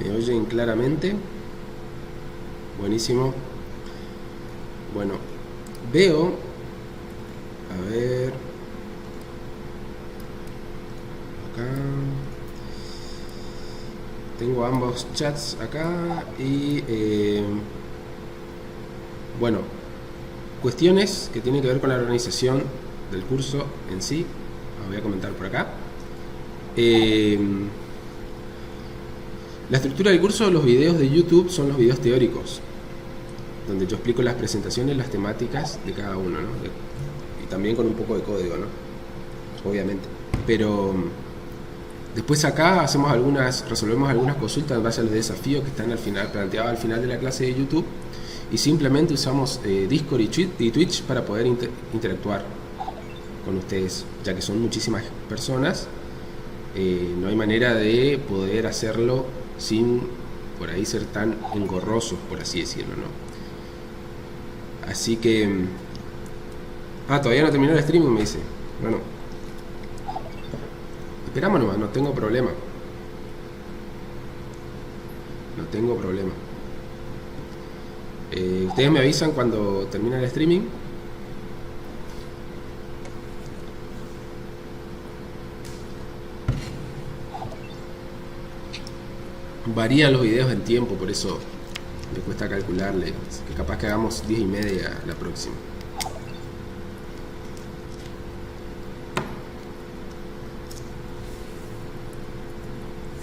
¿Me oyen claramente? Buenísimo. Bueno, veo, a ver, acá tengo ambos chats acá y bueno, cuestiones que tienen que ver con la organización del curso en sí. Las voy a comentar por acá. La estructura del curso, los videos de YouTube son los videos teóricos, donde yo explico las presentaciones, las temáticas de cada uno, ¿no? Y también con un poco de código, ¿no? Obviamente. Pero después acá resolvemos algunas consultas en base a los desafíos que están planteados al final de la clase de YouTube, y simplemente usamos Discord y Twitch para poder interactuar con ustedes, ya que son muchísimas personas. No hay manera de poder hacerlo sin por ahí ser tan engorrosos, por así decirlo, ¿no? Así que todavía no terminó el streaming, me dice. Bueno, esperamos nomás, no tengo problema. No tengo problema. Ustedes me avisan cuando termina el streaming. Varían los videos en tiempo, por eso me cuesta calcularle. Que capaz que hagamos 10:30 la próxima.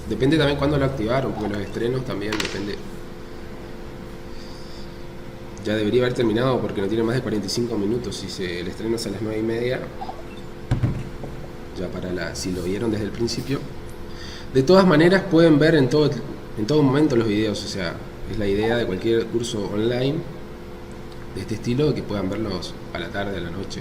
Depende también cuándo lo activaron, porque los estrenos también depende. Ya debería haber terminado porque no tiene más de 45 minutos. Si el estreno es a las 9:30, ya si lo vieron desde el principio. De todas maneras pueden ver en todo momento los videos, o sea, es la idea de cualquier curso online de este estilo, que puedan verlos a la tarde, a la noche,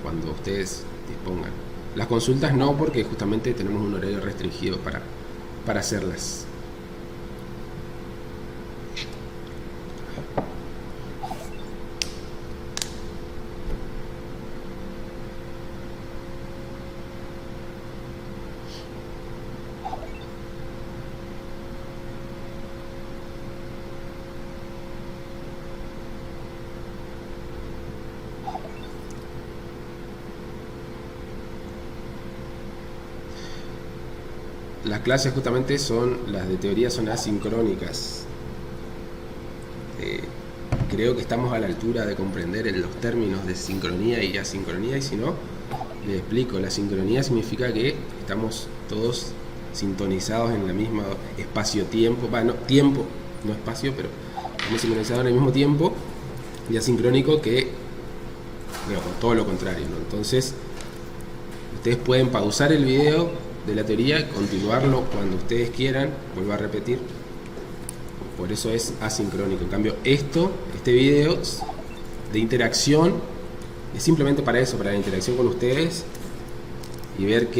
cuando ustedes dispongan. Las consultas no, porque justamente tenemos un horario restringido para hacerlas. Las clases justamente las de teoría son asincrónicas. Creo que estamos a la altura de comprender los términos de sincronía y asincronía, y si no, les explico. La sincronía significa que estamos todos sintonizados en la misma espacio-tiempo, tiempo, no espacio, pero estamos sincronizados en el mismo tiempo, y asincrónico que, bueno, todo lo contrario, ¿no? Entonces, ustedes pueden pausar el video de la teoría, continuarlo cuando ustedes quieran, vuelvo a repetir, por eso es asincrónico. En cambio, este video de interacción es simplemente para eso, para la interacción con ustedes y ver en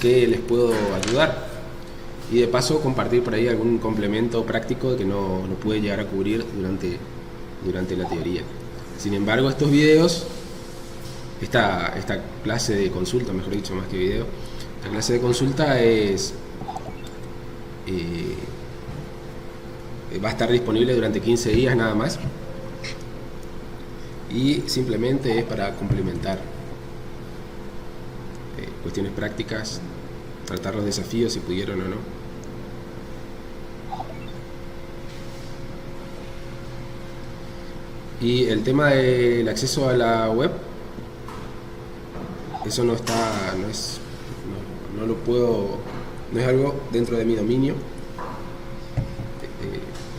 qué les puedo ayudar, y de paso compartir por ahí algún complemento práctico que no pude llegar a cubrir durante la teoría. Sin embargo, estos videos, esta clase de consulta, mejor dicho, más que video, esta clase de consulta va a estar disponible durante 15 días nada más, y simplemente es para complementar cuestiones prácticas, tratar los desafíos si pudieron o no. Y el tema del acceso a la web, eso no es algo dentro de mi dominio.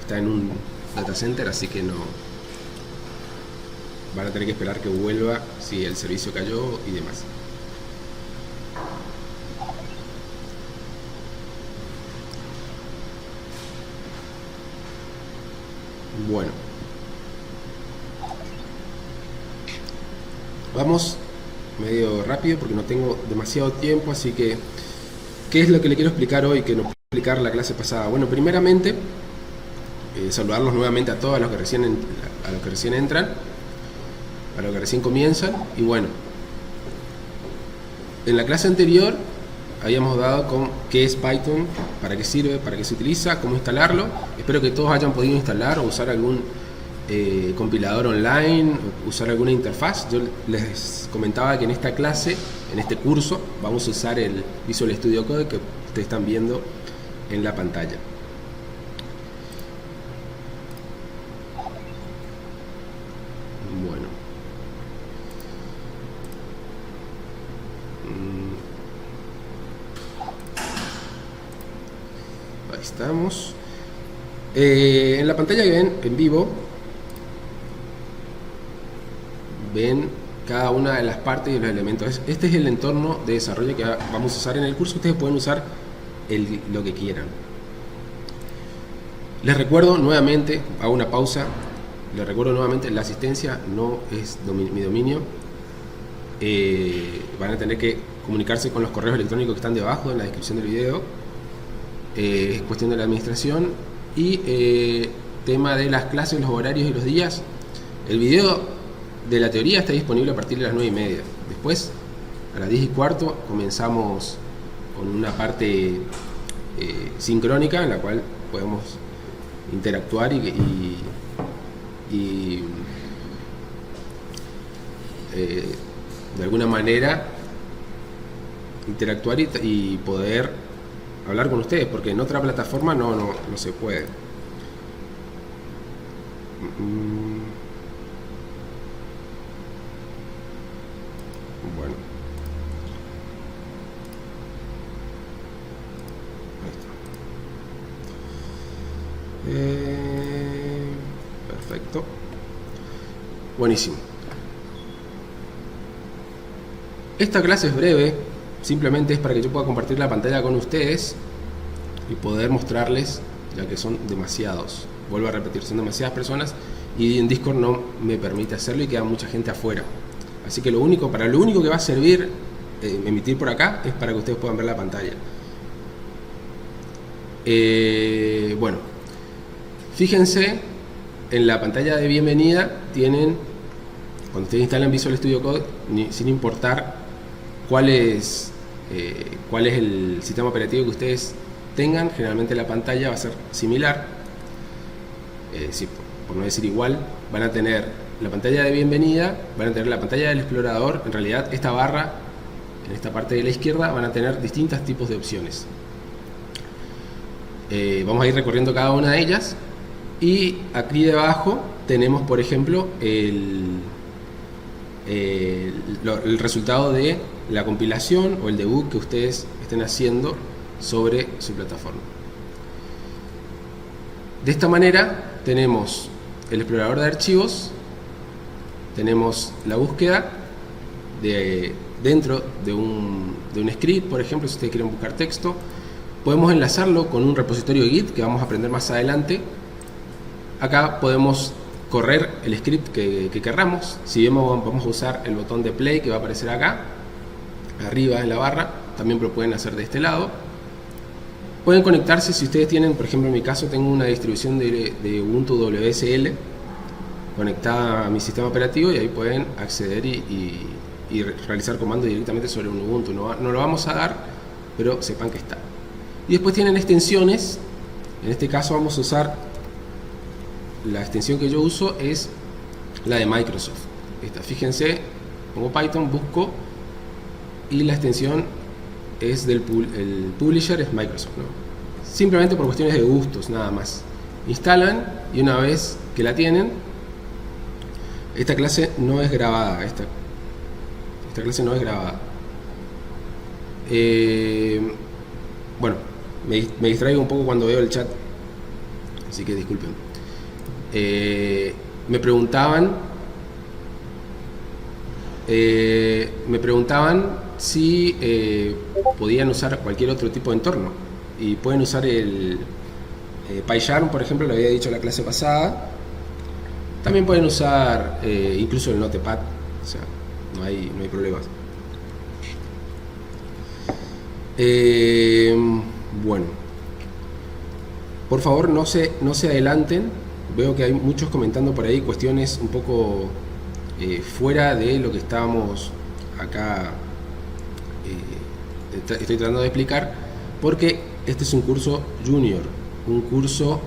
Está en un data center, así que no van a tener que esperar que vuelva si el servicio cayó y demás. Bueno, vamos medio rápido porque no tengo demasiado tiempo, así que ¿qué es lo que le quiero explicar hoy que no pude explicar la clase pasada? Bueno, primeramente saludarlos nuevamente a todos los que recién entran, a los que recién comienzan. Y bueno, en la clase anterior habíamos dado con qué es Python, para qué sirve, para qué se utiliza, cómo instalarlo. Espero que todos hayan podido instalar o usar algún compilador online, usar alguna interfaz. Yo les comentaba que en esta clase, en este curso, vamos a usar el Visual Studio Code que ustedes están viendo en la pantalla. Bueno. Ahí estamos. En la pantalla que ven en vivo, ven cada una de las partes y los elementos. Este es el entorno de desarrollo que vamos a usar en el curso. Ustedes pueden usar lo que quieran. Les recuerdo nuevamente, hago una pausa, les recuerdo nuevamente, la asistencia no es mi dominio. Van a tener que comunicarse con los correos electrónicos que están debajo en la descripción del video. Es cuestión de la administración. Y tema de las clases, los horarios y los días. El video de la teoría está disponible a partir de las 9:30. Después, a las 10:15, comenzamos con una parte sincrónica en la cual podemos interactuar y de alguna manera interactuar y poder hablar con ustedes, porque en otra plataforma no se puede. Bueno, ahí está. Perfecto. Buenísimo. Esta clase es breve, simplemente es para que yo pueda compartir la pantalla con ustedes y poder mostrarles, ya que son demasiados. Vuelvo a repetir, son demasiadas personas y en Discord no me permite hacerlo y queda mucha gente afuera. Así que lo único que va a servir emitir por acá es para que ustedes puedan ver la pantalla. Bueno, fíjense, en la pantalla de bienvenida tienen, cuando ustedes instalan Visual Studio Code, sin importar cuál es el sistema operativo que ustedes tengan, generalmente la pantalla va a ser similar, por no decir igual. Van a tener la pantalla de bienvenida, van a tener la pantalla del explorador. En realidad esta barra, en esta parte de la izquierda, van a tener distintos tipos de opciones. Vamos a ir recorriendo cada una de ellas y aquí debajo tenemos, por ejemplo, el resultado de la compilación o el debug que ustedes estén haciendo sobre su plataforma. De esta manera tenemos el explorador de archivos, tenemos la búsqueda dentro de un script. Por ejemplo, si ustedes quieren buscar texto, podemos enlazarlo con un repositorio Git que vamos a aprender más adelante. Acá podemos correr el script que querramos. Si vemos, vamos a usar el botón de play que va a aparecer acá arriba en la barra. También lo pueden hacer de este lado. Pueden conectarse si ustedes tienen, por ejemplo en mi caso tengo una distribución de Ubuntu WSL conectada a mi sistema operativo, y ahí pueden acceder y realizar comandos directamente sobre un Ubuntu. No lo vamos a dar, pero sepan que está. Y después tienen extensiones. En este caso vamos a usar la extensión que yo uso, es la de Microsoft. Esta, fíjense, pongo Python, busco y la extensión es el publisher es Microsoft, ¿no? Simplemente por cuestiones de gustos, nada más. Instalan y una vez que la tienen, esta clase no es grabada. Esta clase no es grabada. Bueno, me distraigo un poco cuando veo el chat, así que disculpen. Me preguntaban si podían usar cualquier otro tipo de entorno, y pueden usar el PyCharm, por ejemplo, lo había dicho la clase pasada. También pueden usar incluso el Notepad, o sea, no hay problemas. Bueno, por favor no se adelanten. Veo que hay muchos comentando por ahí cuestiones un poco fuera de lo que estábamos acá estoy tratando de explicar, porque este es un curso junior, un curso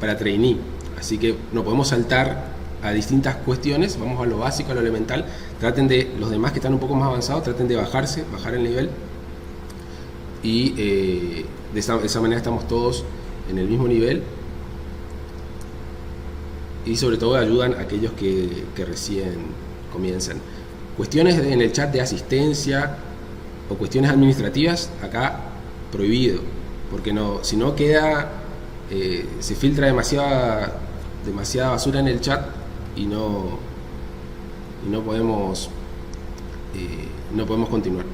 para trainee, así que no podemos saltar a distintas cuestiones, vamos a lo básico, a lo elemental. Traten de, los demás que están un poco más avanzados, traten de bajar el nivel, y de esa manera estamos todos en el mismo nivel, y sobre todo ayudan a aquellos que recién comienzan. Cuestiones en el chat de asistencia o cuestiones administrativas, acá prohibido, porque no, si no queda, se filtra demasiada basura en el chat, y no podemos continuar.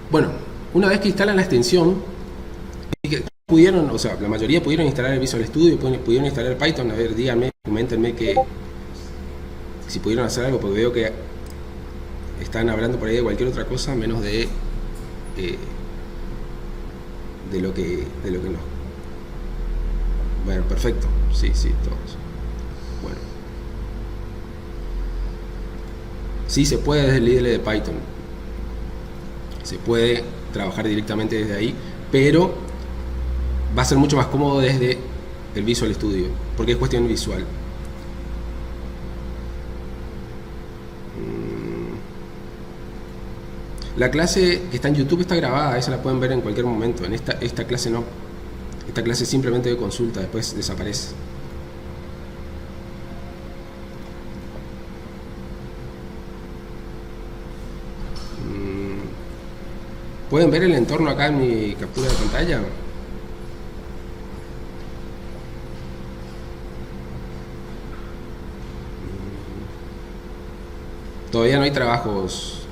Bueno, una vez que instalan la extensión, la mayoría pudieron instalar el Visual Studio, pudieron instalar Python. A ver, díganme, coméntenme que si pudieron hacer algo, porque veo que están hablando por ahí de cualquier otra cosa menos de lo que no. Bueno, perfecto. Sí, todos. Bueno. Sí, se puede desde el IDL de Python. Se puede trabajar directamente desde ahí, pero va a ser mucho más cómodo desde el Visual Studio, porque es cuestión visual. La clase que está en YouTube está grabada, esa la pueden ver en cualquier momento. En esta clase no. Esta clase es simplemente de consulta, después desaparece. ¿Pueden ver el entorno acá en mi captura de pantalla? Todavía no hay trabajos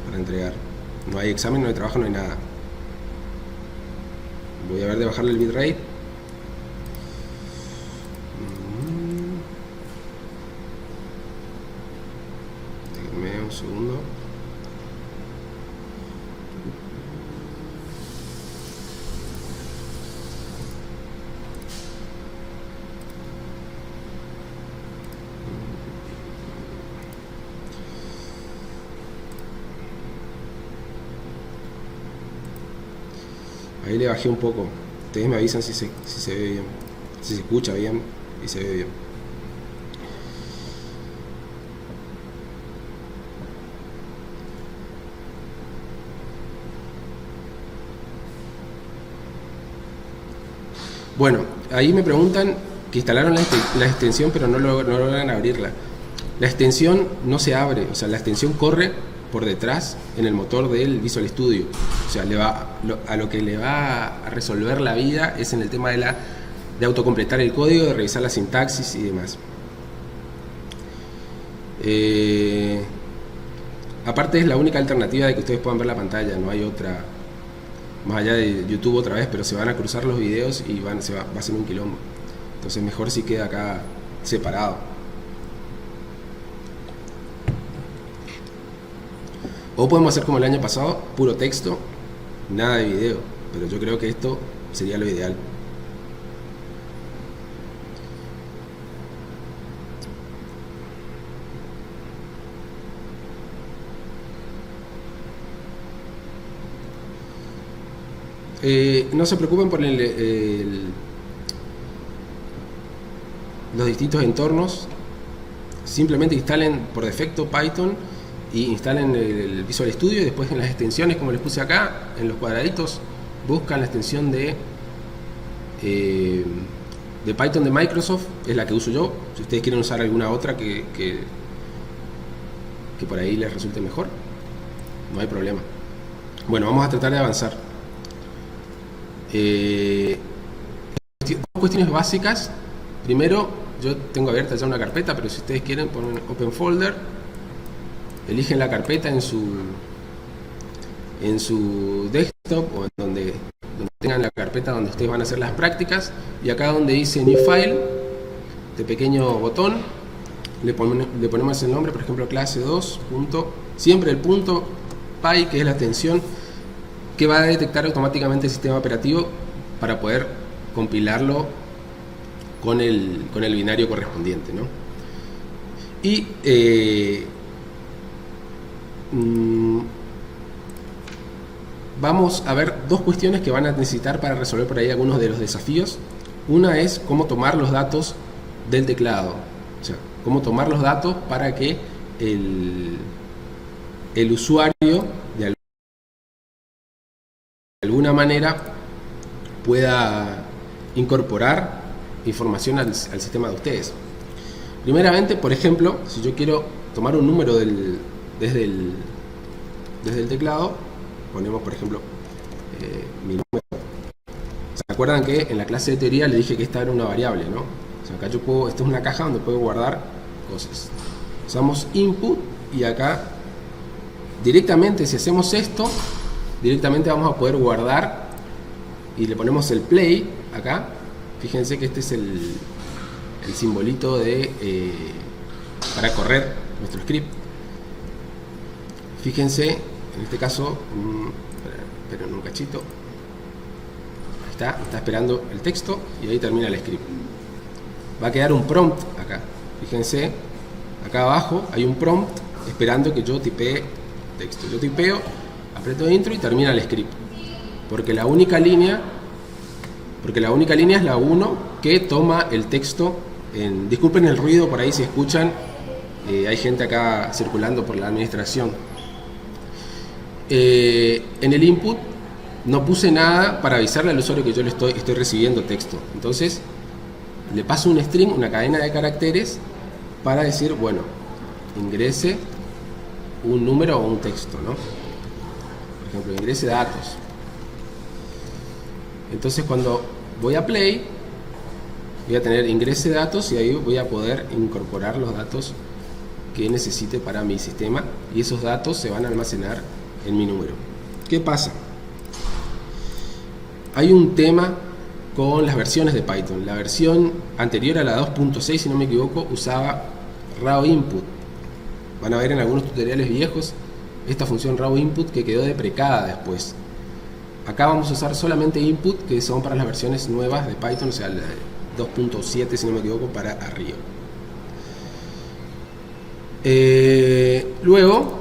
para entregar. No hay examen, no hay trabajo, no hay nada. Voy a ver de bajarle el bitrate. Déjenme un segundo. Ahí le bajé un poco. Ustedes me avisan si se ve bien, si se escucha bien y se ve bien. Bueno, ahí me preguntan que instalaron la extensión pero no logran abrirla. La extensión no se abre, o sea, la extensión corre por detrás en el motor del Visual Studio. O sea, a lo que le va a resolver la vida es en el tema de autocompletar el código, de revisar la sintaxis y demás. Aparte es la única alternativa de que ustedes puedan ver la pantalla, no hay otra, más allá de YouTube otra vez, pero se van a cruzar los videos y va a ser un quilombo. Entonces mejor si queda acá separado. O podemos hacer como el año pasado, puro texto, nada de video, pero yo creo que esto sería lo ideal. No se preocupen por los distintos entornos, simplemente instalen por defecto Python y instalen el Visual Studio, y después en las extensiones, como les puse acá, en los cuadraditos, buscan la extensión de Python de Microsoft, es la que uso yo. Si ustedes quieren usar alguna otra que por ahí les resulte mejor, no hay problema. Bueno, vamos a tratar de avanzar. Dos cuestiones básicas. Primero, yo tengo abierta ya una carpeta, pero si ustedes quieren poner Open Folder, eligen la carpeta en su desktop o en donde tengan la carpeta donde ustedes van a hacer las prácticas, y acá donde dice New File, de pequeño botón, le ponemos el nombre, por ejemplo, clase 2. Siempre el punto .py, que es la extensión que va a detectar automáticamente el sistema operativo para poder compilarlo con el binario correspondiente, ¿no? Y vamos a ver dos cuestiones que van a necesitar para resolver por ahí algunos de los desafíos. Una es cómo tomar los datos del teclado, o sea, cómo tomar los datos para que el usuario de alguna manera pueda incorporar información al sistema de ustedes. Primeramente, por ejemplo, si yo quiero tomar un número desde el teclado, ponemos por ejemplo mi número. ¿Se acuerdan que en la clase de teoría le dije que esta era una variable, ¿no? O sea, acá yo puedo, esta es una caja donde puedo guardar cosas. Usamos input y acá directamente, si hacemos esto, directamente vamos a poder guardar y le ponemos el play acá. Fíjense que este es el simbolito para correr nuestro script. Fíjense, en este caso, esperen un cachito. Ahí está esperando el texto y ahí termina el script. Va a quedar un prompt acá. Fíjense, acá abajo hay un prompt esperando que yo tipee texto. Yo tipeo, aprieto intro y termina el script. Porque la única línea es la 1 que toma el texto. Disculpen el ruido por ahí si escuchan, hay gente acá circulando por la administración. En el input no puse nada para avisarle al usuario que yo le estoy recibiendo texto. Entonces le paso un string, una cadena de caracteres para decir, bueno, ingrese un número o un texto, ¿no? Por ejemplo, ingrese datos. Entonces cuando voy a play, voy a tener ingrese datos y ahí voy a poder incorporar los datos que necesite para mi sistema y esos datos se van a almacenar en mi número. ¿Qué pasa? Hay un tema con las versiones de Python. La versión anterior a la 2.6, si no me equivoco, usaba raw input. Van a ver en algunos tutoriales viejos esta función raw input que quedó deprecada después. Acá vamos a usar solamente input, que son para las versiones nuevas de Python, o sea, la 2.7 si no me equivoco, para arriba. Luego,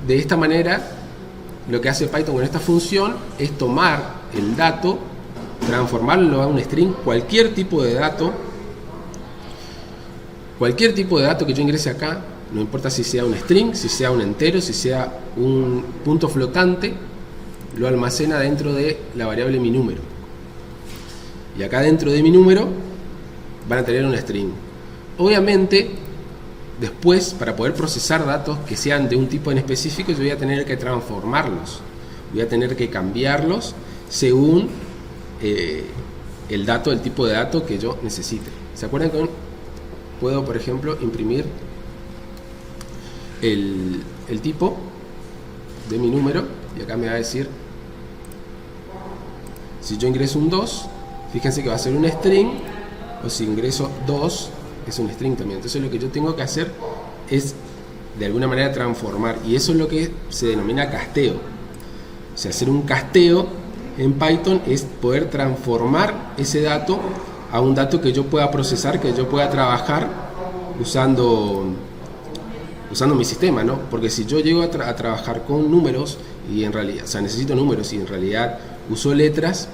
de esta manera, lo que hace Python con esta función es tomar el dato, transformarlo a un string, cualquier tipo de dato que yo ingrese acá, no importa si sea un string, si sea un entero, si sea un punto flotante, lo almacena dentro de la variable mi número. Y acá dentro de mi número van a tener un string. Obviamente, después, para poder procesar datos que sean de un tipo en específico, yo voy a tener que transformarlos. Voy a tener que cambiarlos según el dato, el tipo de dato que yo necesite. ¿Se acuerdan que puedo, por ejemplo, imprimir el tipo de mi número? Y acá me va a decir, si yo ingreso un 2, fíjense que va a ser un string, o si ingreso 2, es un string también. Entonces lo que yo tengo que hacer es de alguna manera transformar, y eso es lo que se denomina casteo. O sea, hacer un casteo en Python es poder transformar ese dato a un dato que yo pueda procesar, que yo pueda trabajar usando mi sistema, ¿no? Porque si yo llego a trabajar con números y en realidad, o sea, necesito números y en realidad uso letras,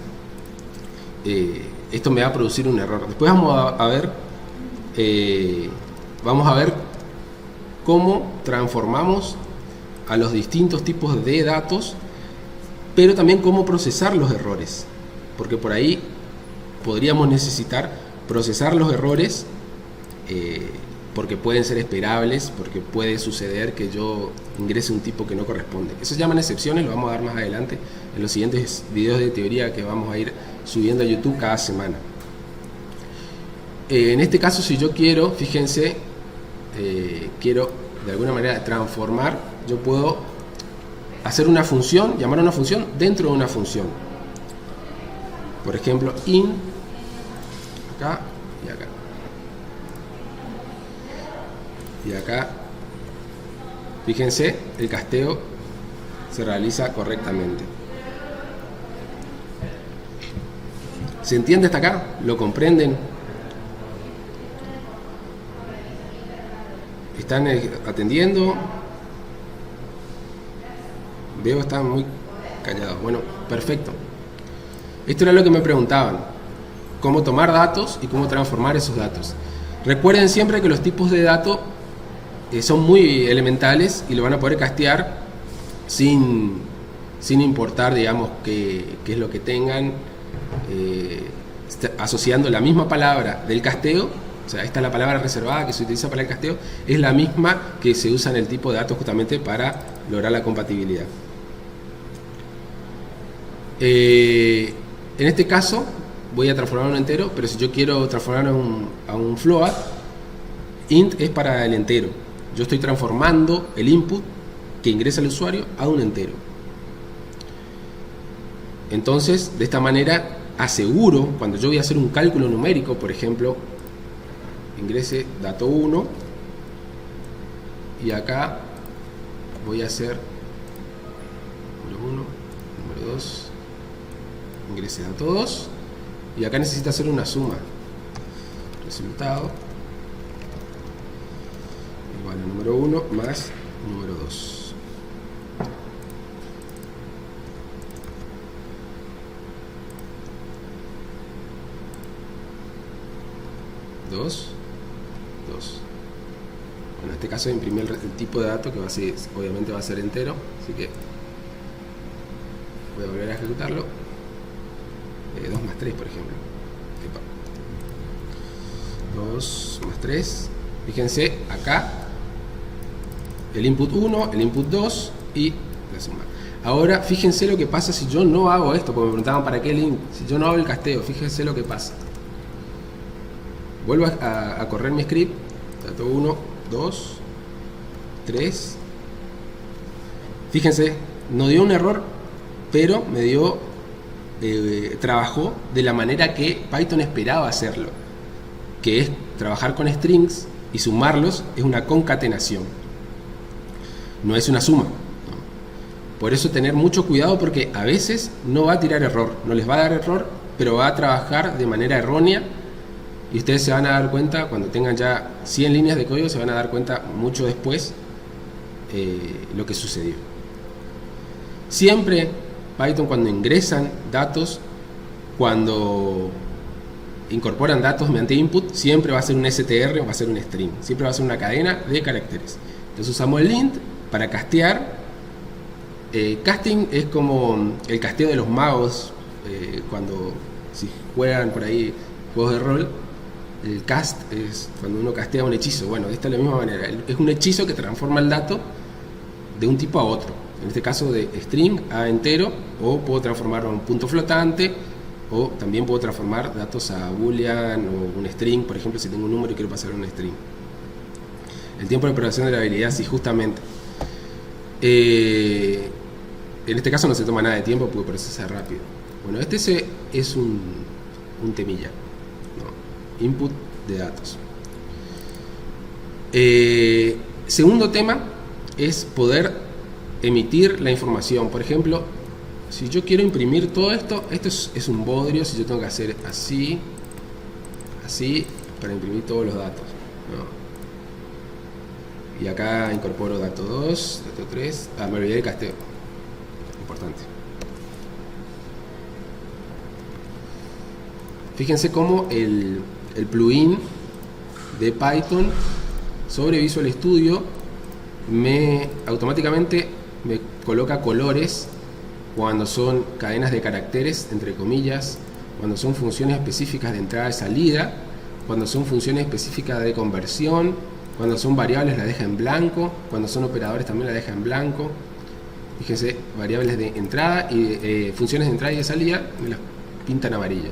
esto me va a producir un error. Después vamos a ver cómo transformamos a los distintos tipos de datos, pero también cómo procesar los errores, porque por ahí podríamos necesitar procesar los errores, porque pueden ser esperables, porque puede suceder que yo ingrese un tipo que no corresponde. Eso se llaman excepciones, lo vamos a dar más adelante en los siguientes videos de teoría que vamos a ir subiendo a YouTube cada semana. En este caso, si yo quiero, fíjense, quiero de alguna manera transformar, yo puedo hacer una función, llamar a una función dentro de una función. Por ejemplo, in, acá y acá. Y acá, fíjense, el casteo se realiza correctamente. ¿Se entiende hasta acá? ¿Lo comprenden? ¿Están atendiendo? Veo, están muy Callados. Bueno, perfecto. Esto era lo que me preguntaban. Cómo tomar datos y cómo transformar esos datos. Recuerden siempre que los tipos de datos son muy elementales y lo van a poder castear sin importar, digamos, qué es lo que tengan, asociando la misma palabra del casteo. O sea, esta es la palabra reservada que se utiliza para el casteo, es la misma que se usa en el tipo de datos justamente para lograr la compatibilidad. En este caso voy a transformar un entero, pero si yo quiero transformar a un float, int es para el entero. Yo estoy transformando el input que ingresa el usuario a un entero. Entonces, de esta manera aseguro, cuando yo voy a hacer un cálculo numérico, por ejemplo, ingrese dato 1 y acá voy a hacer número 1, número 2, ingrese dato 2 y acá necesita hacer una suma. Resultado igual a número 1 más número 2. Bueno, en este caso imprimí el tipo de dato que va a ser, obviamente va a ser entero, así que voy a volver a ejecutarlo. 2 más 3, por ejemplo. 2 más 3. Fíjense acá el input 1, el input 2 y la suma. Ahora fíjense lo que pasa si yo no hago esto, porque me preguntaban para qué el int. Si yo no hago el casteo, fíjense lo que pasa. Vuelvo a correr mi script. Dato 1, 2, 3. Fíjense, no dio un error, pero me dio, trabajó de la manera que Python esperaba hacerlo, que es trabajar con strings y sumarlos, es una concatenación, no es una suma, ¿no? Por eso tener mucho cuidado, porque a veces no va a tirar error, no les va a dar error, pero va a trabajar de manera errónea. Y ustedes se van a dar cuenta, cuando tengan ya 100 líneas de código, se van a dar cuenta mucho después lo que sucedió. Siempre Python, cuando ingresan datos, cuando incorporan datos mediante input, siempre va a ser un str o va a ser un string. Siempre va a ser una cadena de caracteres. Entonces usamos el int para castear. Casting es como el casteo de los magos, cuando si juegan por ahí juegos de rol. El cast es cuando uno castea un hechizo. Bueno, de esta es la misma manera. Es un hechizo que transforma el dato de un tipo a otro. En este caso de string a entero, o puedo transformarlo a un punto flotante, o también puedo transformar datos a boolean o un string. Por ejemplo, si tengo un número y quiero pasar a un string. El tiempo de operación de la habilidad, sí, justamente. En este caso no se toma nada de tiempo porque procesa rápido. Bueno, este es un temilla. Input de datos. Segundo tema es poder emitir la información. Por ejemplo, si yo quiero imprimir todo esto, esto es un bodrio. Si yo tengo que hacer así, así, para imprimir todos los datos, ¿no? Y acá incorporo dato 2, dato 3. Me olvidé de casteo. Importante. Fíjense cómo el plugin de Python sobre Visual Studio automáticamente me coloca colores cuando son cadenas de caracteres, entre comillas, cuando son funciones específicas de entrada y salida, cuando son funciones específicas de conversión, cuando son variables la deja en blanco, cuando son operadores también la deja en blanco. Fíjense, variables de entrada y funciones de entrada y de salida me las pintan amarilla.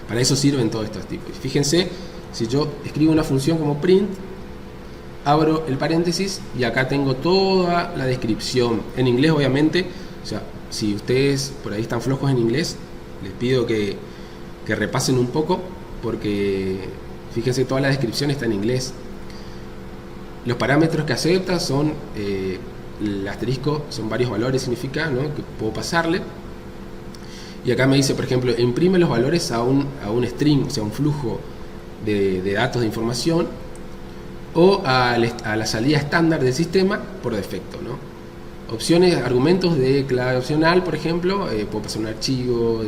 Para eso sirven todos estos tipos. Fíjense, si yo escribo una función como print, abro el paréntesis y acá tengo toda la descripción. En inglés, obviamente. O sea, si ustedes por ahí están flojos en inglés, les pido que repasen un poco, porque fíjense, toda la descripción está en inglés. Los parámetros que acepta son, el asterisco son varios valores, significa, ¿no?, que puedo pasarle. Y acá me dice, por ejemplo, imprime los valores a un string, o sea, un flujo de datos de información, o a la salida estándar del sistema por defecto, ¿no? opciones, argumentos de clave opcional, por ejemplo, puedo pasar un archivo,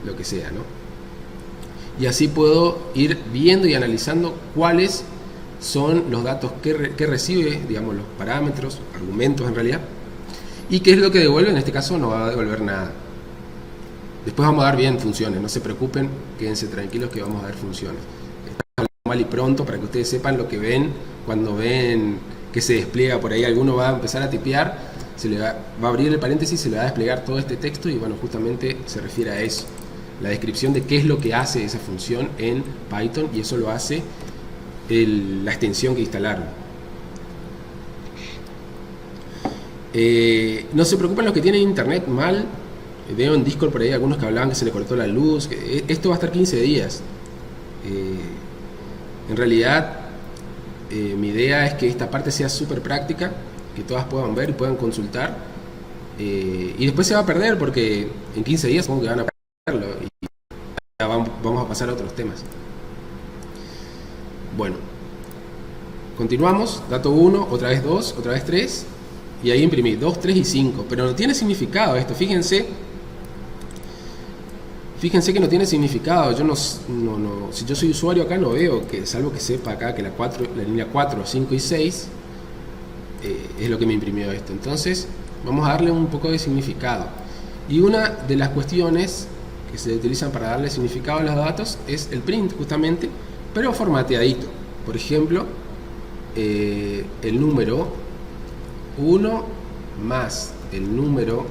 lo que sea, ¿no? Y así puedo ir viendo y analizando cuáles son los datos que recibe, digamos, los parámetros, argumentos en realidad, y qué es lo que devuelve. En este caso no va a devolver nada. Después vamos a dar bien funciones, no se preocupen, quédense tranquilos que vamos a dar funciones. Está hablando mal y pronto para que ustedes sepan lo que ven cuando ven que se despliega por ahí. Alguno va a empezar a tipear, se le va a abrir el paréntesis, se le va a desplegar todo este texto y bueno, justamente se refiere a eso. La descripción de qué es lo que hace esa función en Python, y eso lo hace la extensión que instalaron. No se preocupen los que tienen internet mal. Veo en Discord por ahí algunos que hablaban que se le cortó la luz. Esto va a estar 15 días. En realidad, mi idea es que esta parte sea súper práctica, que todas puedan ver y puedan consultar. Y después se va a perder porque en 15 días supongo que van a perderlo. Y ya vamos a pasar a otros temas. Bueno, continuamos. Dato 1, otra vez 2, otra vez 3. Y ahí imprimí 2, 3 y 5. Pero no tiene significado esto. Fíjense que no tiene significado. Yo si yo soy usuario acá no veo, que salvo que sepa acá que la línea 4, 5 y 6 es lo que me imprimió esto. Entonces vamos a darle un poco de significado. Y una de las cuestiones que se utilizan para darle significado a los datos es el print, justamente, pero formateadito. Por ejemplo, el número 1 más el número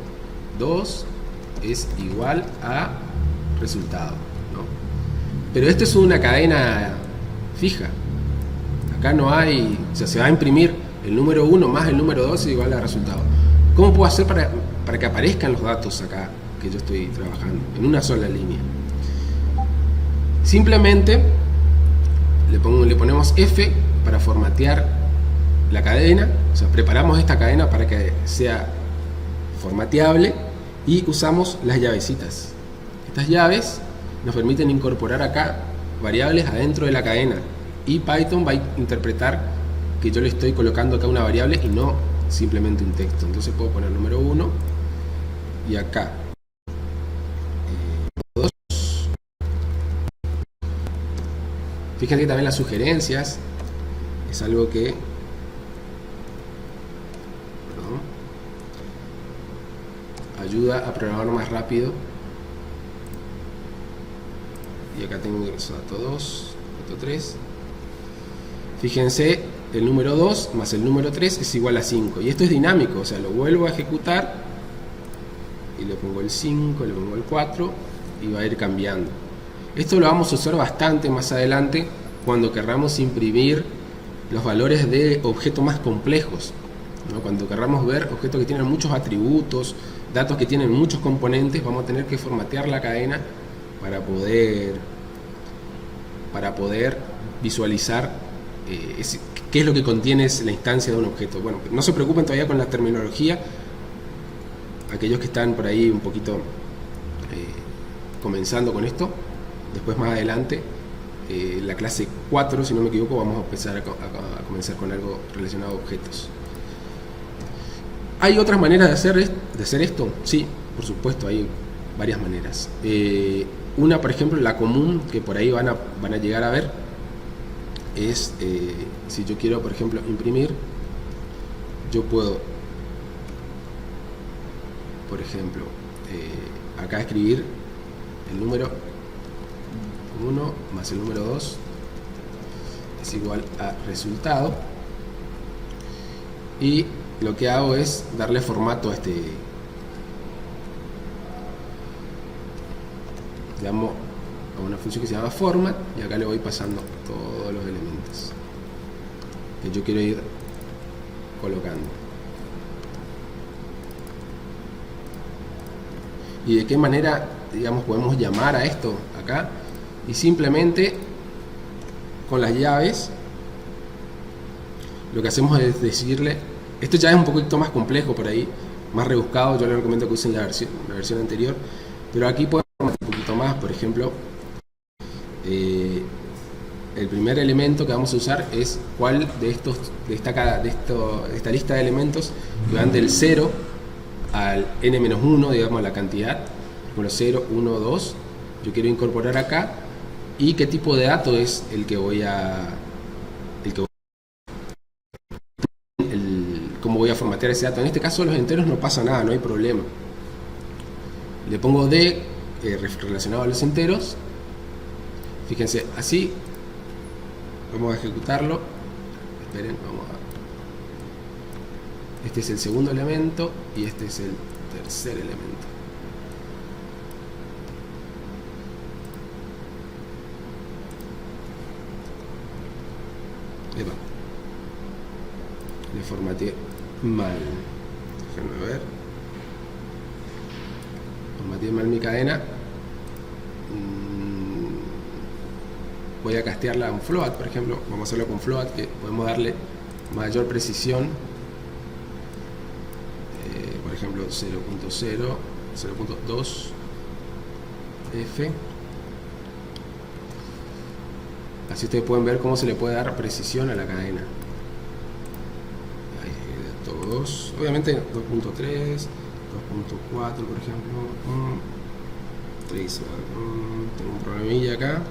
2 es igual a resultado, ¿no? Pero esto es una cadena fija. Acá no hay, o sea, se va a imprimir el número 1 más el número 2 es igual a resultado. ¿Cómo puedo hacer para que aparezcan los datos acá que yo estoy trabajando en una sola línea? Simplemente le ponemos F para formatear la cadena, o sea, preparamos esta cadena para que sea formateable y usamos las llavecitas. Estas llaves nos permiten incorporar acá variables adentro de la cadena y Python va a interpretar que yo le estoy colocando acá una variable y no simplemente un texto. Entonces puedo poner número 1 y acá 2. Fíjense que también las sugerencias es algo que ayuda a programar más rápido. Y acá tengo dato 2, dato 3. Fíjense, el número 2 más el número 3 es igual a 5. Y esto es dinámico, o sea, lo vuelvo a ejecutar y le pongo el 5, le pongo el 4 y va a ir cambiando. Esto lo vamos a usar bastante más adelante cuando querramos imprimir los valores de objetos más complejos, ¿no? Cuando querramos ver objetos que tienen muchos atributos, datos que tienen muchos componentes, vamos a tener que formatear la cadena para poder visualizar qué es lo que contiene la instancia de un objeto. Bueno, no se preocupen todavía con la terminología, aquellos que están por ahí un poquito comenzando con esto. Después más adelante, la clase 4, si no me equivoco, vamos a empezar a comenzar con algo relacionado a objetos. ¿Hay otras maneras de hacer esto? Sí, por supuesto, hay varias maneras. Una, por ejemplo, la común, que por ahí van a llegar a ver, es si yo quiero, por ejemplo, imprimir, yo puedo, por ejemplo, acá escribir el número 1 más el número 2 es igual a resultado, y lo que hago es darle formato a llamo a una función que se llama format, y acá le voy pasando todos los elementos que yo quiero ir colocando. Y de qué manera, digamos, podemos llamar a esto acá, y simplemente con las llaves lo que hacemos es decirle, esto ya es un poquito más complejo por ahí, más rebuscado, yo les recomiendo que usen la versión anterior, pero aquí podemos un poquito más. Por ejemplo, el primer elemento que vamos a usar es cuál de esta lista de elementos que van del 0 al n-1, digamos la cantidad, por ejemplo 0, 1, 2, yo quiero incorporar acá, y qué tipo de dato es el que voy a cómo voy a formatear ese dato. En este caso los enteros no pasa nada, no hay problema. Le pongo D relacionado a los enteros. Fíjense, así vamos a ejecutarlo. Esperen, vamos a... Este es el segundo elemento y este es el tercer elemento. Epa. Le formateé mal. Déjenme ver. Formateé mal mi cadena. Voy a castearla a un float, por ejemplo. Vamos a hacerlo con float, que podemos darle mayor precisión. Por ejemplo 0.0, 0.2 F. Así ustedes pueden ver cómo se le puede dar precisión a la cadena. Ahí, todos. Obviamente 2.3, 2.4 por ejemplo. Tengo un problemilla acá.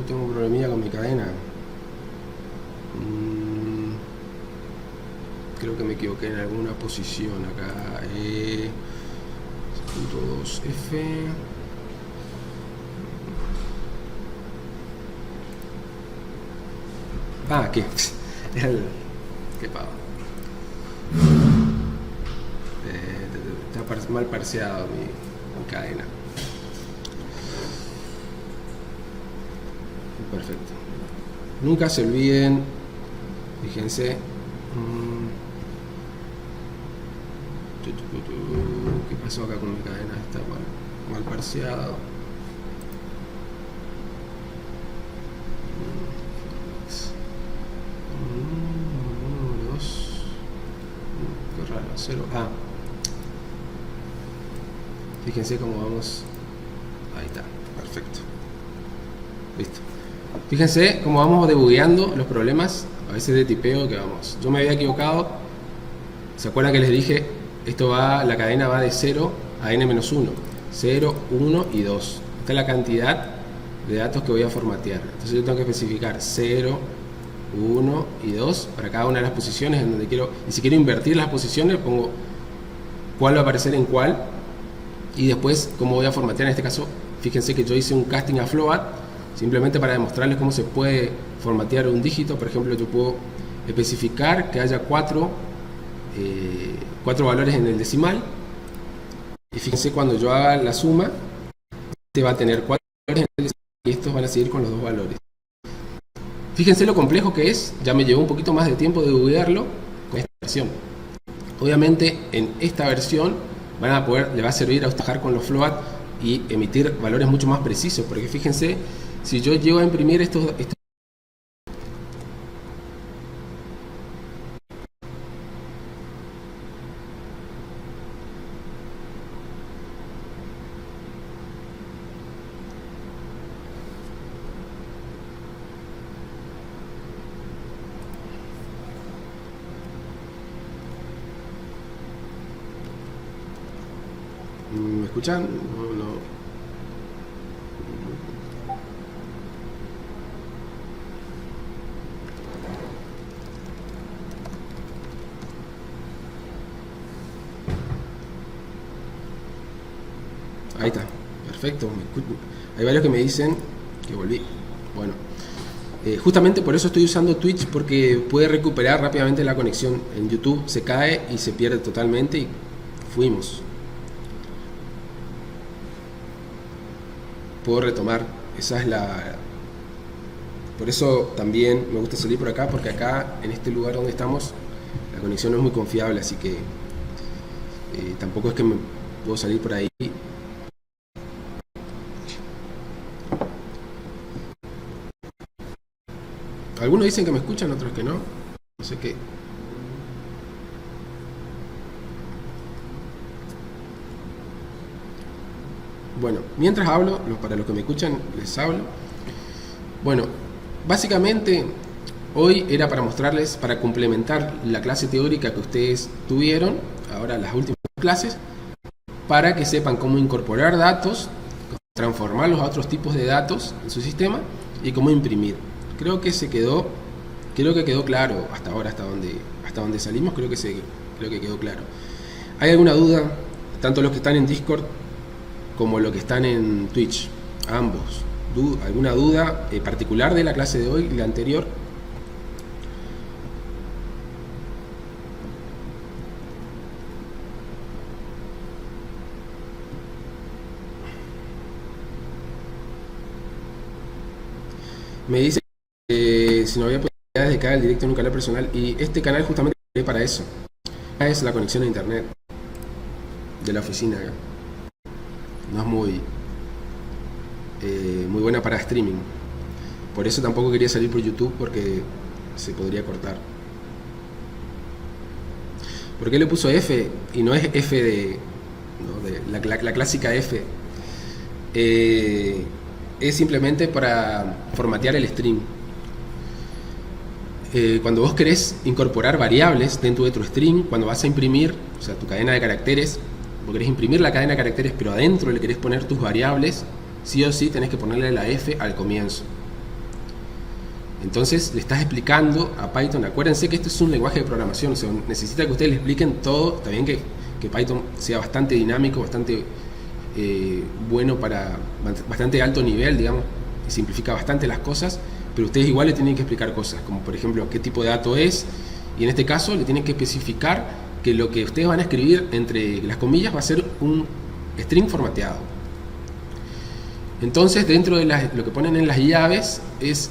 Tengo un problemilla con mi cadena. Creo que me equivoqué en alguna posición acá. 2F. Aquí. Qué pavo. Está mal parseado mi cadena. Perfecto. Nunca se olviden, fíjense, ¿qué pasó acá con mi cadena? Está mal parseado. Qué raro, 0. Fíjense cómo vamos. Ahí está, perfecto. Listo. Fíjense cómo vamos debugueando los problemas, a veces de tipeo que vamos. Yo me había equivocado. ¿Se acuerdan que les dije? La cadena va de 0 a n-1. 0, 1 y 2. Esta es la cantidad de datos que voy a formatear. Entonces yo tengo que especificar 0, 1 y 2 para cada una de las posiciones en donde quiero. Y si quiero invertir las posiciones, pongo cuál va a aparecer en cuál. Y después cómo voy a formatear. En este caso, fíjense que yo hice un casting a float, simplemente para demostrarles cómo se puede formatear un dígito. Por ejemplo, yo puedo especificar que haya 4 valores en el decimal. Y fíjense, cuando yo haga la suma, este va a tener 4 valores en el decimal y estos van a seguir con los 2 valores. Fíjense lo complejo que es. Ya me llevó un poquito más de tiempo de debuguearlo con esta versión. Obviamente, en esta versión le va a servir a trabajar con los float y emitir valores mucho más precisos, porque fíjense, si yo llego a imprimir estos ¿me escuchan? No. Ahí está, perfecto. Hay varios que me dicen que volví. Bueno, justamente por eso estoy usando Twitch, porque puede recuperar rápidamente la conexión. En YouTube se cae y se pierde totalmente y fuimos. Puedo retomar. Esa es la... Por eso también me gusta salir por acá, porque acá, en este lugar donde estamos, la conexión no es muy confiable, así que tampoco es que me puedo salir por ahí. Algunos dicen que me escuchan, otros que no. No sé qué. Bueno, mientras hablo, para los que me escuchan, les hablo. Bueno, básicamente hoy era para mostrarles, para complementar la clase teórica que ustedes tuvieron, ahora las últimas clases, para que sepan cómo incorporar datos, transformarlos a otros tipos de datos en su sistema y cómo imprimir. Creo que quedó claro hasta ahora, hasta donde salimos, creo que quedó claro. ¿Hay alguna duda? Tanto los que están en Discord como los que están en Twitch, ambos. ¿Alguna duda particular de la clase de hoy y la anterior? Me dice que si no había posibilidades de caer directo en un canal personal, y este canal justamente es para eso. Es la conexión a internet de la oficina acá. No es muy buena para streaming. Por eso tampoco quería salir por YouTube, porque se podría cortar. ¿Por qué le puso F? Y no es F de la clásica F. Es simplemente para formatear el string. Cuando vos querés incorporar variables dentro de tu string, cuando vas a imprimir, o sea, tu cadena de caracteres, vos querés imprimir la cadena de caracteres, pero adentro le querés poner tus variables, sí o sí tenés que ponerle la F al comienzo. Entonces le estás explicando a Python. Acuérdense que esto es un lenguaje de programación, o sea, necesita que ustedes le expliquen todo. Está bien que Python sea bastante dinámico, bastante bueno, para bastante alto nivel, digamos, y simplifica bastante las cosas, pero ustedes igual le tienen que explicar cosas, como por ejemplo qué tipo de dato es, y en este caso le tienen que especificar que lo que ustedes van a escribir entre las comillas va a ser un string formateado. Entonces, dentro de lo que ponen en las llaves es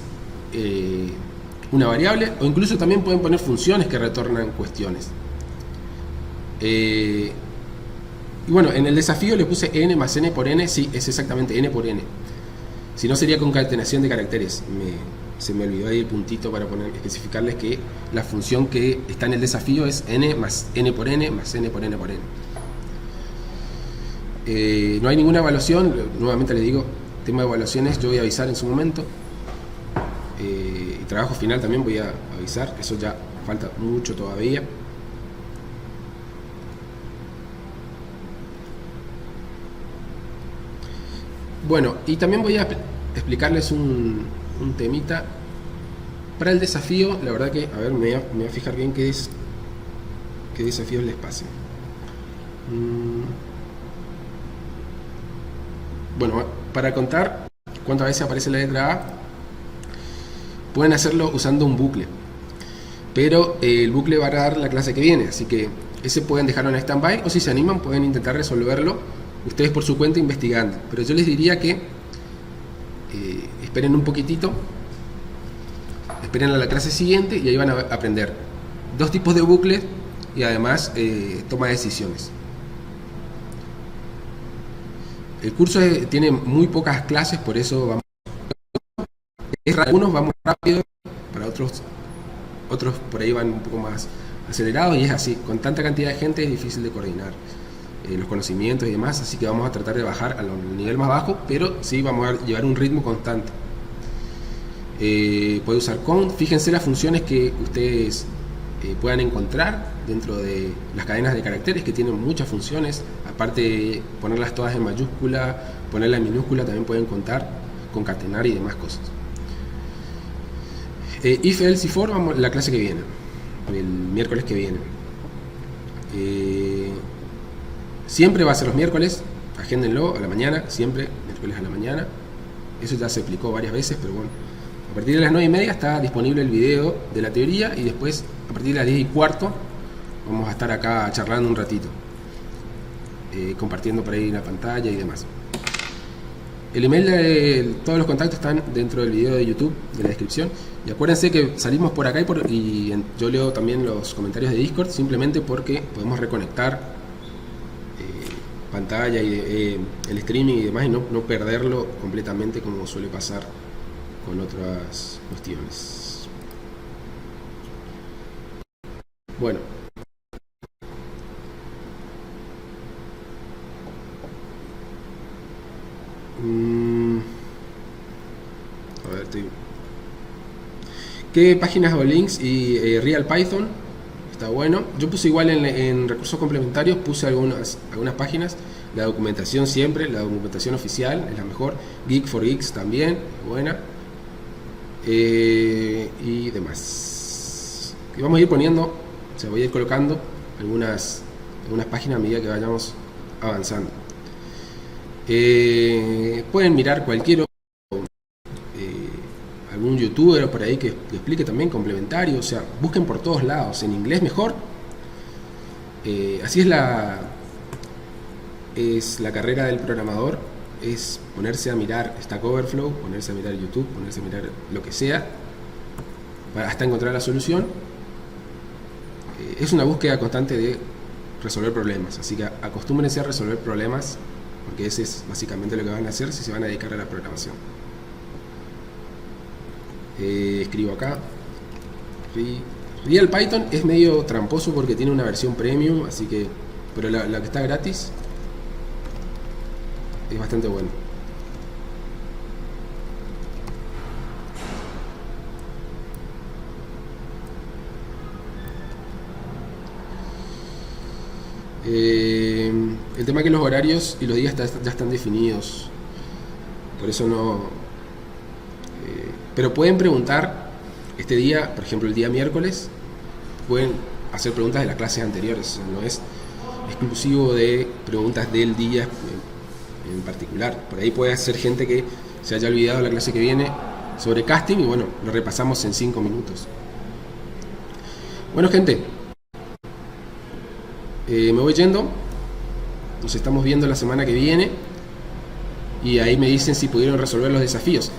una variable, o incluso también pueden poner funciones que retornan cuestiones. Y bueno, en el desafío le puse n más n por n, sí, es exactamente n por n. Si no sería concatenación de caracteres. Se me olvidó ahí el puntito para especificarles que la función que está en el desafío es n más n por n más n por n por n. No hay ninguna evaluación, nuevamente les digo, tema de evaluaciones yo voy a avisar en su momento. Y trabajo final también voy a avisar, eso ya falta mucho todavía. Bueno, y también voy a explicarles un temita para el desafío. La verdad que, a ver, me voy a fijar bien qué desafíos les pasen. Bueno, para contar cuántas veces aparece la letra A, pueden hacerlo usando un bucle, pero el bucle va a dar la clase que viene, así que ese pueden dejarlo en stand-by, o si se animan pueden intentar resolverlo ustedes por su cuenta investigando. Pero yo les diría que esperen un poquitito, esperen a la clase siguiente y ahí van a aprender dos tipos de bucles y además toma de decisiones. El curso tiene muy pocas clases, por eso vamos. Algunos vamos rápido, para otros por ahí van un poco más acelerados, y es así, con tanta cantidad de gente es difícil de coordinar los conocimientos y demás, así que vamos a tratar de bajar al nivel más bajo, pero sí vamos a llevar un ritmo constante. Puede usar count, fíjense las funciones que ustedes puedan encontrar dentro de las cadenas de caracteres, que tienen muchas funciones, aparte de ponerlas todas en mayúscula, ponerlas en minúscula, también pueden contar, concatenar y demás cosas. If, else y for, vamos la clase que viene, el miércoles que viene. Siempre va a ser los miércoles, agéndenlo a la mañana, siempre miércoles a la mañana. Eso ya se explicó varias veces, pero bueno. A partir de las 9:30 está disponible el video de la teoría, y después a partir de las 10:15 vamos a estar acá charlando un ratito, compartiendo por ahí la pantalla y demás. El email de todos los contactos están dentro del video de YouTube, de la descripción. Y acuérdense que salimos por acá y yo leo también los comentarios de Discord, simplemente porque podemos reconectar pantalla y el streaming y demás, y no perderlo completamente como suele pasar con otras cuestiones. Bueno, ¿Qué páginas o links? Y Real Python, está bueno. Yo puse igual en recursos complementarios, puse algunas páginas. La documentación siempre, la documentación oficial es la mejor. Geek for Geeks también, buena. Y demás. Y vamos a ir poniendo, o sea, voy a ir colocando algunas páginas a medida que vayamos avanzando. Pueden mirar cualquier algún youtuber por ahí que explique también complementario, o sea, busquen por todos lados, en inglés mejor. Así es la carrera del programador, es ponerse a mirar Stack Overflow, ponerse a mirar YouTube, ponerse a mirar lo que sea, hasta encontrar la solución. Es una búsqueda constante de resolver problemas, así que acostúmbrense a resolver problemas, porque ese es básicamente lo que van a hacer si se van a dedicar a la programación. Escribo acá. Real Python es medio tramposo porque tiene una versión premium, así que, pero la que está gratis es bastante bueno. El tema es que los horarios y los días ya están definidos, por eso no. Pero pueden preguntar este día, por ejemplo el día miércoles, pueden hacer preguntas de las clases anteriores, no es exclusivo de preguntas del día en particular. Por ahí puede ser gente que se haya olvidado la clase que viene sobre casting y bueno, lo repasamos en 5 minutos. Bueno, gente, me voy yendo, nos estamos viendo la semana que viene y ahí me dicen si pudieron resolver los desafíos.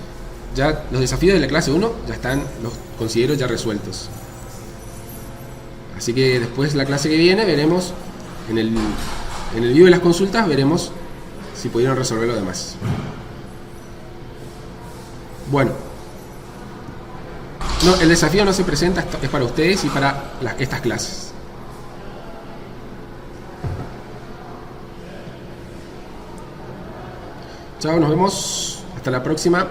Ya los desafíos de la clase 1 ya están, los considero ya resueltos. Así que después la clase que viene veremos, en el video de las consultas veremos si pudieron resolver lo demás. Bueno, no, el desafío no se presenta, es para ustedes y para estas clases. Chao, nos vemos, hasta la próxima.